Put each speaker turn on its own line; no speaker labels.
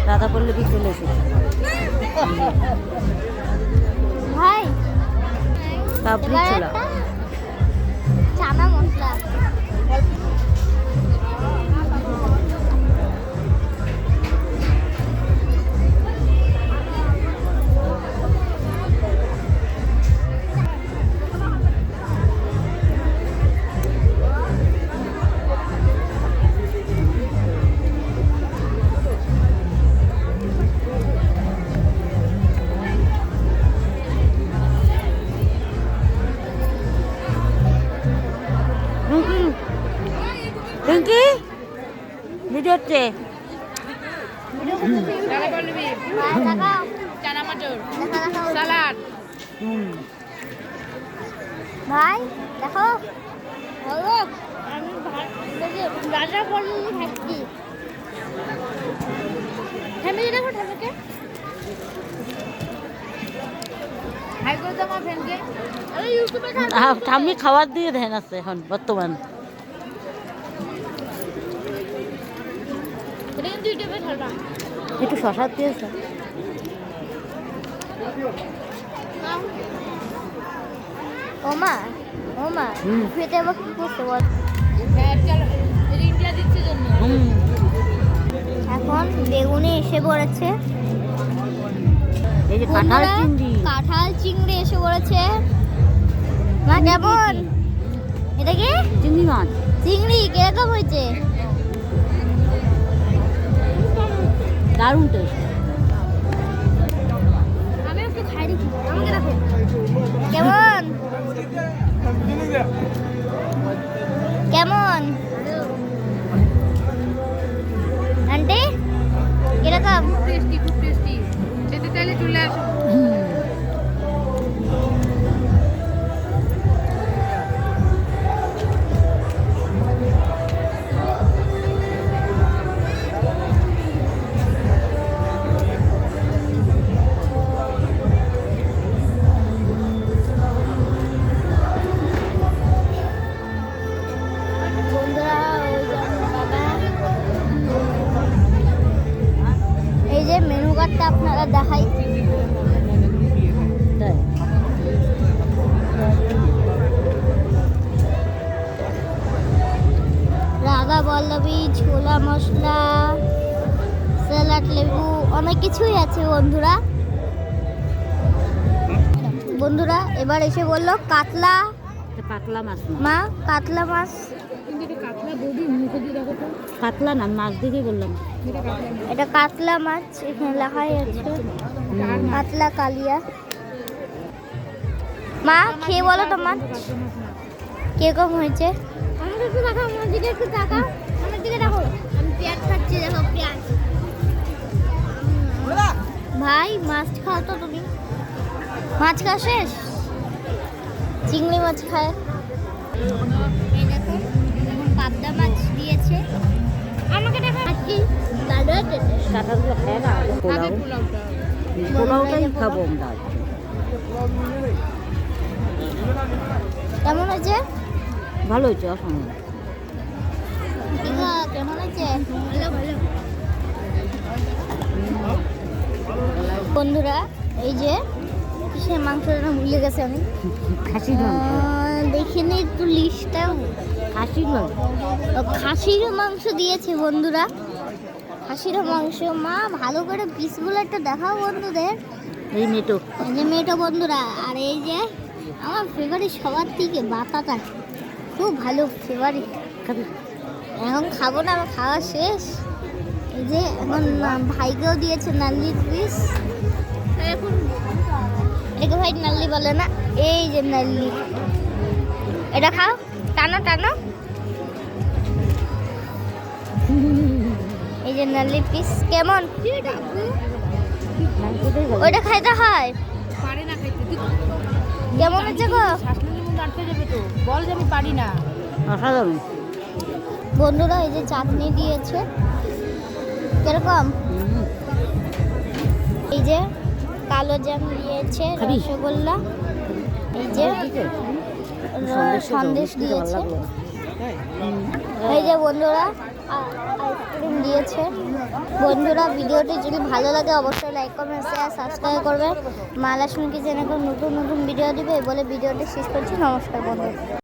রাধা পল্লবী চলে এসেছে
ভাই
কাবলি ছোলা
চানা মশলা
পিঙ্কি ভিডিও হচ্ছে
চানা মটর সালাড
ভাই দেখো আমি রাজা পল্লবী খাচ্ছি ফ্যামিলি দেখো ঠাকুরকে
হাই করে দাও আমার ফ্রেন্ডকে
ইউটিউবে
ঠাম্মি খাবার দিয়ে ধ্যান আছে এখন বর্তমান
ইউটিউবে ছাড়বা
একটু শশা দিয়েছে
ওমা ওমা খেতে আবার কি করতে বল
ইন্ডিয়া দিচ্ছে জন্য
এখন বেগুনি এসে পড়েছে
এই যে কাঁঠাল
বন্ধুরা,
চিংড়ি
কাঁঠাল চিংড়ি এসে পড়েছে মা কেমন এটা কি
চিংড়ি মাছ
চিংড়ি কিরকম হয়েছে
দারুণ টেস্ট
আমি একটু খাই দেখি আমাকে দেখো কেমন কেমন আন্টি কিরকম
টেস্টি খুব টেস্টি খেতে চাইলে চলে আসো
বন্ধুরা ওই যে আমার বাবা এই যে মেনু কার্ডটা আপনারা দেখাই
তাই
রাধা পল্লবী ছোলা মশলা স্যালাড লেবু অনেক কিছুই আছে বন্ধুরা বন্ধুরা এবার এসে বললো কাতলা
এটা পাতলা মাছ না
মা কাতলা মাছ
কিন্তু এটা কাতলা বৌদি মুখে দিয়ে দেখো তো
পাতলা না মাছ দেখে বললাম
এটা কাতলা
এটা কাতলা মাছ এখানে লেখাই আছে কাতলা কালিয়া মা খেয়ে বলো তো মাছ কিরকম হয়েছে আমাকে একটু দেখাও আমার দিকে একটু তাকাও আমার দিকে দেখো আমি পেঁয়াজ খাচ্ছি দেখো পেঁয়াজ ভাই মাছ খাও তো তুমি মাছ খাওয়া শেষ চিংড়ি মাছ খায় এই দেখুন এখন পাবদা মাছ দিয়েছে আমাকে দেখা কি দাদা
কাঁঠালগুলো খায় না পোলাও
পোলাওটা
পোলাওটাই খাবো আমরা
কেমন হয়েছে
ভালো হয়েছে অসম্ভব
দীঘা কেমন হয়েছে ভালো ভালো বন্ধুরা এই যে কিসের মাংসটা ভুলে গেছে আমি
খাসির মাংস
দেখিনি একটু লিস্টটাও
খাসির মাংস
খাসির মাংস দিয়েছে বন্ধুরা খাসির মাংস মা ভালো করে পিসগুলো একটু দেখাও বন্ধুদের
এই মেটো
এই যে মেয়েটা বন্ধুরা আর এই যে আমার ফেভারিট সবার থেকে বাতাটা খুব ভালো ফেভারিট
খাবি
এখন খাবো না আমার খাওয়া শেষ এই যে এখন ভাইকেও দিয়েছে নাল্লির পিস এখন এটাকে ভাই নাল্লি বলে না এই যে নাল্লি এটা খাও টানো টানো এই যে নাল্লি পিস কেমন ওইটা খাইতে হয়
পারে না খাইতে
কেমন হচ্ছে গো
শ্বাস নিলে মন আটকে যাবে তো বল যে আমি পারি না
অসাধারণ
বন্ধুরা এই যে চাটনি দিয়েছে কিরকম এই যে কালো জ্যাম দিয়েছে
খাবি?
রসগোল্লা এই যে সন্দেশ দিয়েছে এই যে বন্ধুরা আইসক্রিম দিয়েছে। বন্ধুরা ভিডিওটি যদি ভালো লাগে অবশ্যই লাইক কমেন্ট শেয়ার সাবস্ক্রাইব করবে। মা লক্ষ্মী কিচেনে নতুন নতুন ভিডিও দিবে বলে ভিডিওটি শেষ করছি। নমস্কার বন্ধু।